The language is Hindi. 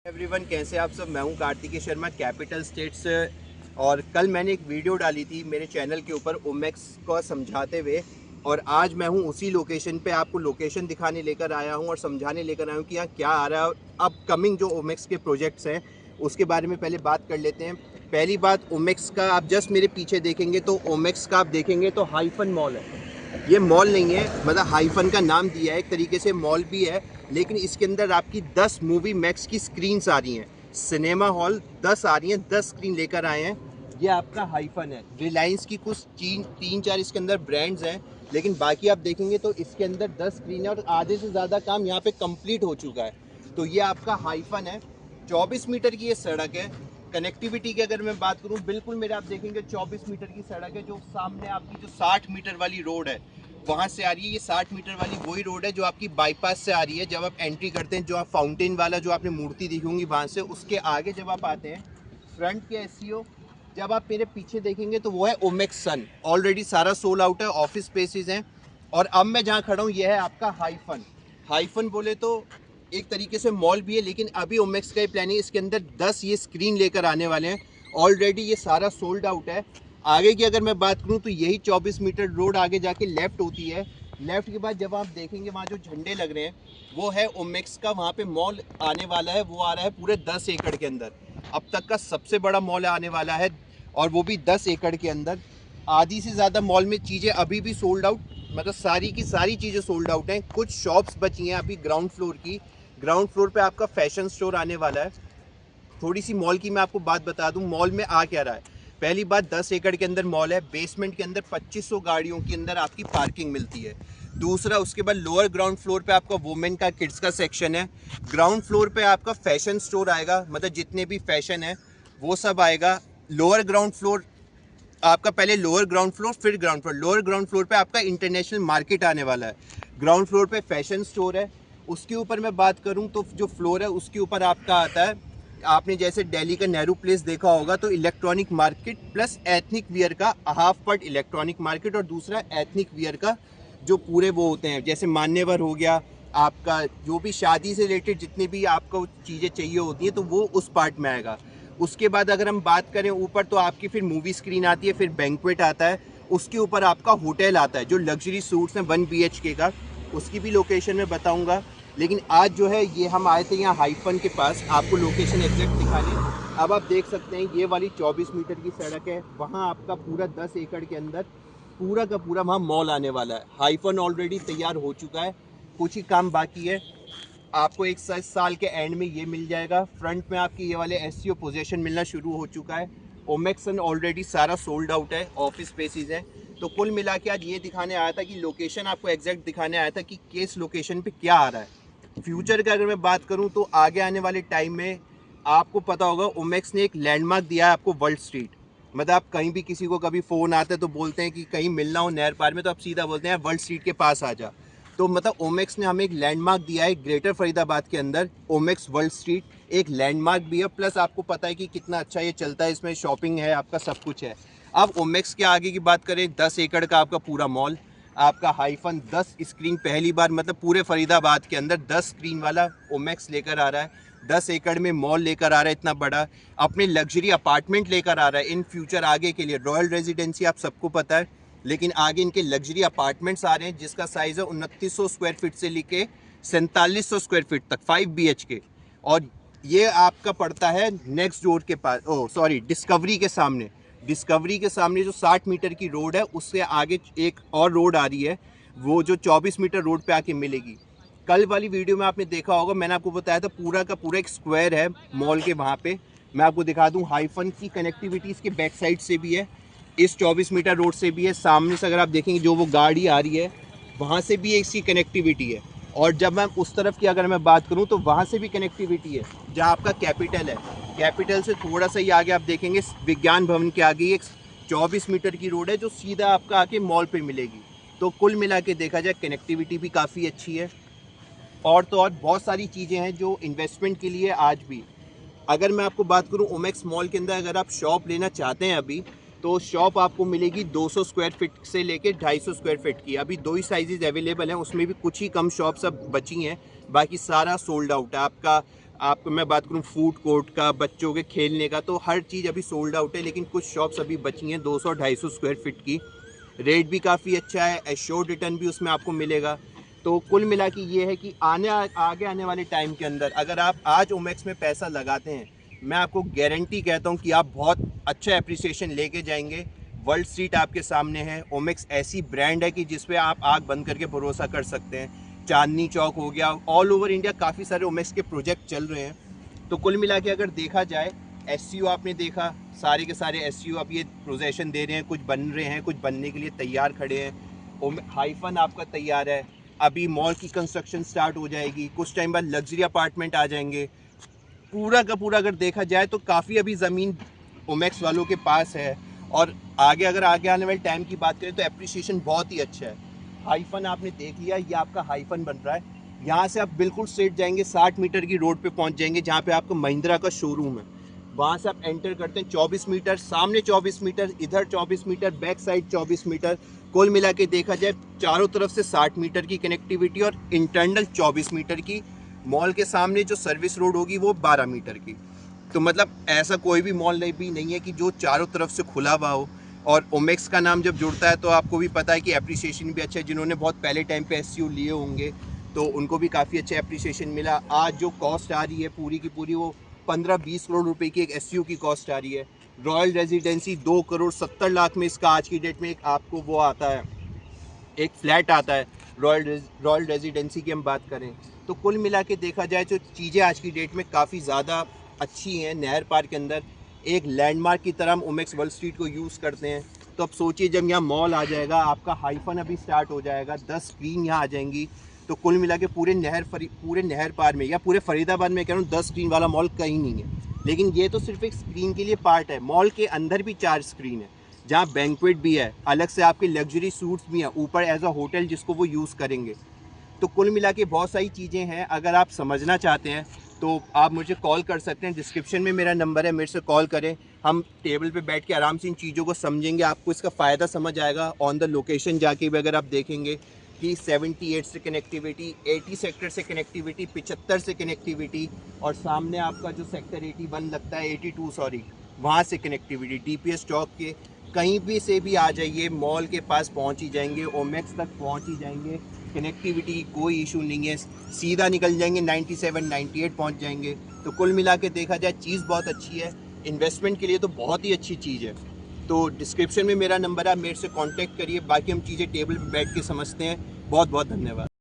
एवरीवन, कैसे आप सब। मैं हूं कार्तिकेय शर्मा, कैपिटल स्टेट से। और कल मैंने एक वीडियो डाली थी मेरे चैनल के ऊपर ओमेक्स को समझाते हुए, और आज मैं हूं उसी लोकेशन पे, आपको लोकेशन दिखाने लेकर आया हूं और समझाने लेकर आया हूं कि यहाँ क्या आ रहा है। अपकमिंग जो ओमेक्स के प्रोजेक्ट्स हैं उसके बारे में पहले बात कर लेते हैं। पहली बात, ओमेक्स का आप जस्ट मेरे पीछे देखेंगे तो ओमेक्स का आप देखेंगे तो हाइफन मॉल है। ये मॉल नहीं है, मतलब हाइफन का नाम दिया है, एक तरीके से मॉल भी है, लेकिन इसके अंदर आपकी 10 मूवी मैक्स की स्क्रीन्स आ रही हैं। सिनेमा हॉल 10 आ रही हैं, 10 स्क्रीन लेकर आए हैं। ये आपका हाइफन है। रिलायंस की कुछ तीन चार इसके अंदर ब्रांड्स हैं, लेकिन बाकी आप देखेंगे तो इसके अंदर 10 स्क्रीन है और आधे से ज़्यादा काम यहाँ पे कंप्लीट हो चुका है। तो ये आपका हाइफन है। 24 मीटर की ये सड़क है। कनेक्टिविटी की अगर मैं बात करूं, बिल्कुल मेरे आप देखेंगे 24 मीटर की सड़क है। जो सामने आपकी जो 60 मीटर वाली रोड है वहाँ से आ रही है। ये 60 मीटर वाली वही रोड है जो आपकी बाईपास से आ रही है। जब आप एंट्री करते हैं, जो आप फाउंटेन वाला जो आपने मूर्ति देखी होंगी वहाँ से, उसके आगे जब आप आते हैं, फ्रंट के एसईओ जब आप मेरे पीछे देखेंगे तो वो है ओमेक्स सन। ऑलरेडी सारा सोल आउट है, ऑफिस स्पेसिस हैं। और अब मैं जहाँ खड़ा हूँ ये है आपका हाइफन। हाइफन बोले तो एक तरीके से मॉल भी है, लेकिन अभी ओमेक्स का ही प्लान है, इसके अंदर 10 ये स्क्रीन लेकर आने वाले हैं। ऑलरेडी ये सारा सोल्ड आउट है। आगे की अगर मैं बात करूं तो यही 24 मीटर रोड आगे जाके लेफ्ट होती है। लेफ्ट के बाद जब आप देखेंगे वहाँ जो झंडे लग रहे हैं वो है ओमेक्स का। वहाँ पे मॉल आने वाला है, वो आ रहा है पूरे 10 एकड़ के अंदर। अब तक का सबसे बड़ा मॉल आने वाला है, और वो भी 10 एकड़ के अंदर। आधी से ज़्यादा मॉल में चीज़ें अभी भी सोल्ड आउट, मतलब सारी की सारी चीज़ें सोल्ड आउट हैं। कुछ शॉप्स बची हैं अभी ग्राउंड फ्लोर की। ग्राउंड फ्लोर पे आपका फैशन स्टोर आने वाला है। थोड़ी सी मॉल की मैं आपको बात बता दूं, मॉल में आ क्या रहा है। पहली बात, 10 एकड़ के अंदर मॉल है। बेसमेंट के अंदर 2500 गाड़ियों के अंदर आपकी पार्किंग मिलती है। दूसरा, उसके बाद लोअर ग्राउंड फ्लोर पे आपका वुमेन का, किड्स का सेक्शन है। ग्राउंड फ्लोर पे आपका फैशन स्टोर आएगा, मतलब जितने भी फैशन है वो सब आएगा। लोअर ग्राउंड फ्लोर आपका, पहले लोअर ग्राउंड फ्लोर फिर ground floor. Lower ground floor पे आपका इंटरनेशनल मार्केट आने वाला है। ग्राउंड फ्लोर पे फैशन स्टोर है। उसके ऊपर मैं बात करूं तो जो फ्लोर है उसके ऊपर आपका आता है, आपने जैसे दिल्ली का नेहरू प्लेस देखा होगा, तो electronic market plus ethnic wear का हाफ पार्ट इलेक्ट्रॉनिक मार्केट, और दूसरा एथनिक वियर का जो पूरे वो होते हैं, जैसे मान्यवर हो गया आपका, जो भी शादी से रिलेटेड जितनी भी आपको चीज़ें चाहिए होती हैं तो वो उस पार्ट में आएगा। उसके बाद अगर हम बात करें ऊपर, तो आपकी फिर मूवी स्क्रीन आती है, फिर बैंक्वेट आता है। उसके ऊपर आपका होटल आता है, जो लग्जरी सूट्स हैं 1 BHK का, उसकी भी लोकेशन मैं बताऊंगा। लेकिन आज जो है ये हम आए थे यहाँ हाइफन के पास आपको लोकेशन एग्जैक्ट दिखाने। अब आप देख सकते हैं ये वाली 24 मीटर की सड़क है, वहाँ आपका पूरा 10 एकड़ के अंदर पूरा का पूरा वहाँ मॉल आने वाला है। हाइफन ऑलरेडी तैयार हो चुका है, कुछ ही काम बाकी है। आपको एक साल के एंड में ये मिल जाएगा। फ्रंट में आपकी ये वाले एसईओ पोजीशन मिलना शुरू हो चुका है। ओमेक्सन ऑलरेडी सारा सोल्ड आउट है, ऑफिस स्पेसिस हैं। तो कुल मिला के आज ये दिखाने आया था कि लोकेशन आपको एग्जैक्ट दिखाने आया था कि किस लोकेशन पे क्या आ रहा है। फ्यूचर की अगर मैं बात करूं तो आगे आने वाले टाइम में आपको पता होगा ओमेक्स ने एक लैंडमार्क दिया है आपको, वर्ल्ड स्ट्रीट। मतलब आप कहीं भी किसी को कभी फ़ोन आता है तो बोलते हैं कि कहीं मिलना हो नहर पार में, तो आप सीधा बोलते हैं वर्ल्ड स्ट्रीट के पास आ जा। तो मतलब ओमेक्स ने हमें एक लैंडमार्क दिया है ग्रेटर फरीदाबाद के अंदर। ओमेक्स वर्ल्ड स्ट्रीट एक लैंडमार्क भी है, प्लस आपको पता है कि कितना अच्छा ये चलता है, इसमें शॉपिंग है, आपका सब कुछ है। अब ओमेक्स के आगे की बात करें, 10 एकड़ का आपका पूरा मॉल, आपका हाइफन 10 स्क्रीन पहली बार, मतलब पूरे फरीदाबाद के अंदर 10 स्क्रीन वाला ओमेक्स लेकर आ रहा है। 10 एकड़ में मॉल लेकर आ रहा है इतना बड़ा। अपने लग्जरी अपार्टमेंट लेकर आ रहा है इन फ्यूचर आगे के लिए। रॉयल रेजिडेंसी आप सबको पता है, लेकिन आगे इनके लग्जरी अपार्टमेंट्स आ रहे हैं जिसका साइज़ है 2900 स्क्वायर फीट से लेके 4700 स्क्वायर फीट तक, 5 BHK। और ये आपका पड़ता है नेक्स्ट डोर के पास, डिस्कवरी के सामने। डिस्कवरी के सामने जो 60 मीटर की रोड है, उससे आगे एक और रोड आ रही है, वो जो 24 मीटर रोड पे आके मिलेगी। कल वाली वीडियो में आपने देखा होगा, मैंने आपको बताया था पूरा का पूरा एक स्क्वायर है मॉल के। वहाँ पे मैं आपको दिखा दूँ, हाइफन की कनेक्टिविटी इसके बैक साइड से भी है, इस 24 मीटर रोड से भी है। सामने से अगर आप देखेंगे जो वो गाड़ी आ रही है वहाँ से भी इसकी कनेक्टिविटी है। और जब मैं उस तरफ की अगर मैं बात करूँ तो वहाँ से भी कनेक्टिविटी है, जहाँ आपका कैपिटल है। कैपिटल से थोड़ा सा ही आगे आप देखेंगे विज्ञान भवन के आगे एक 24 मीटर की रोड है जो सीधा आपका आके मॉल पे मिलेगी। तो कुल मिला के देखा जाए कनेक्टिविटी भी काफ़ी अच्छी है। और तो और बहुत सारी चीज़ें हैं जो इन्वेस्टमेंट के लिए आज भी। अगर मैं आपको बात करूं ओमेक्स मॉल के अंदर, अगर आप शॉप लेना चाहते हैं अभी, तो शॉप आपको मिलेगी 200 स्क्वायर फीट से लेके 250 स्क्वायर फीट की। अभी 2 ही साइजेज अवेलेबल हैं, उसमें भी कुछ ही कम शॉप सब बची हैं, बाकी सारा सोल्ड आउट है आपका। आपको मैं बात करूं फूड कोर्ट का, बच्चों के खेलने का, तो हर चीज़ अभी सोल्ड आउट है। लेकिन कुछ शॉप्स अभी बची हैं 200-250 स्क्वायर फीट की। रेट भी काफ़ी अच्छा है, एश्योर्ड रिटर्न भी उसमें आपको मिलेगा। तो कुल मिला के ये है कि आगे आने वाले टाइम के अंदर अगर आप आज ओमेक्स में पैसा लगाते हैं, मैं आपको गारंटी कहता हूँ कि आप बहुत अच्छा एप्रिसिएशन लेके जाएंगे। वर्ल्ड स्ट्रीट आपके सामने है। ओमेक्स ऐसी ब्रांड है कि जिस पे आप आँख बंद करके भरोसा कर सकते हैं। चांदनी चौक हो गया, ऑल ओवर इंडिया काफ़ी सारे ओमेक्स के प्रोजेक्ट चल रहे हैं। तो कुल मिला के अगर देखा जाए, एससीओ आपने देखा, सारे के सारे एससीओ अब ये प्रोजेक्शन दे रहे हैं, कुछ बन रहे हैं, कुछ बनने के लिए तैयार खड़े हैं। हाइफन आपका तैयार है, अभी मॉल की कंस्ट्रक्शन स्टार्ट हो जाएगी, कुछ टाइम बाद लग्जरी अपार्टमेंट आ जाएंगे। पूरा का पूरा अगर देखा जाए तो काफ़ी अभी ज़मीन ओमेक्स वालों के पास है। और अगर आगे आने वाले टाइम की बात करें तो एप्रिसिएशन बहुत ही अच्छा है। हाइफन आपने देख लिया, ये आपका हाइफन बन रहा है। यहाँ से आप बिल्कुल स्ट्रेट जाएंगे, 60 मीटर की रोड पे पहुँच जाएंगे जहाँ पे आपका महिंद्रा का शोरूम है। वहाँ से आप एंटर करते हैं, 24 मीटर सामने, 24 मीटर इधर, 24 मीटर बैक साइड, 24 मीटर। कुल मिला के देखा जाए चारों तरफ से 60 मीटर की कनेक्टिविटी और इंटरनल 24 मीटर की। मॉल के सामने जो सर्विस रोड होगी वो 12 मीटर की। तो मतलब ऐसा कोई भी मॉल नहीं है कि जो चारों तरफ से खुला हुआ हो। और ओमेक्स का नाम जब जुड़ता है तो आपको भी पता है कि एप्रिसिएशन भी अच्छा है। जिन्होंने बहुत पहले टाइम पे एससीओ लिए होंगे तो उनको भी काफ़ी अच्छा एप्रिसिएशन मिला। आज जो कॉस्ट आ रही है पूरी की पूरी वो 15-20 करोड़ रुपए की एक एससीओ की कॉस्ट आ रही है। रॉयल रेजिडेंसी 2 करोड़ 70 लाख में इसका आज की डेट में एक आपको वो आता है, एक फ्लैट आता है। रॉयल रेजिडेंसी की हम बात करें तो कुल मिला के देखा जाए तो चीज़ें आज की डेट में काफ़ी ज़्यादा अच्छी हैं। नहर पार्क के अंदर एक लैंडमार्क की तरह हम ओमेक्स वर्ल्ड स्ट्रीट को यूज़ करते हैं। तो अब सोचिए जब यहाँ मॉल आ जाएगा, आपका हाइफन अभी स्टार्ट हो जाएगा, 10 स्क्रीन यहाँ आ जाएंगी। तो कुल मिला के पूरे नहर पार में या पूरे फरीदाबाद में कह रहा हूँ 10 स्क्रीन वाला मॉल कहीं नहीं है। लेकिन ये तो सिर्फ एक स्क्रीन के लिए पार्ट है। मॉल के अंदर भी 4 स्क्रीन है जहाँ बैंक्वेट भी है, अलग से आपके लग्जरी सूट्स भी हैं, ऊपर एज अ होटल जिसको वो यूज़ करेंगे। तो कुल मिला के बहुत सारी चीज़ें हैं। अगर आप समझना चाहते हैं तो आप मुझे कॉल कर सकते हैं, डिस्क्रिप्शन में मेरा नंबर है, मेरे से कॉल करें। हम टेबल पे बैठ के आराम से इन चीज़ों को समझेंगे, आपको इसका फ़ायदा समझ आएगा। ऑन द लोकेशन जाके भी अगर आप देखेंगे कि 78 से कनेक्टिविटी, 80 सेक्टर से कनेक्टिविटी, 75 से कनेक्टिविटी, और सामने आपका जो सेक्टर 81 लगता है, 82 सॉरी, वहाँ से कनेक्टिविटी। डीपीएस चौक के कहीं भी से भी आ जाइए, मॉल के पास पहुँच ही जाएंगे, ओमेक्स तक पहुँच ही जाएंगे। कनेक्टिविटी की कोई इशू नहीं है, सीधा निकल जाएंगे 97, 98 पहुँच जाएंगे। तो कुल मिला के देखा जाए चीज़ बहुत अच्छी है, इन्वेस्टमेंट के लिए तो बहुत ही अच्छी चीज़ है। तो डिस्क्रिप्शन में मेरा नंबर है, मेरे से कांटेक्ट करिए। बाकी हम चीज़ें टेबल पे बैठ के समझते हैं। बहुत बहुत धन्यवाद।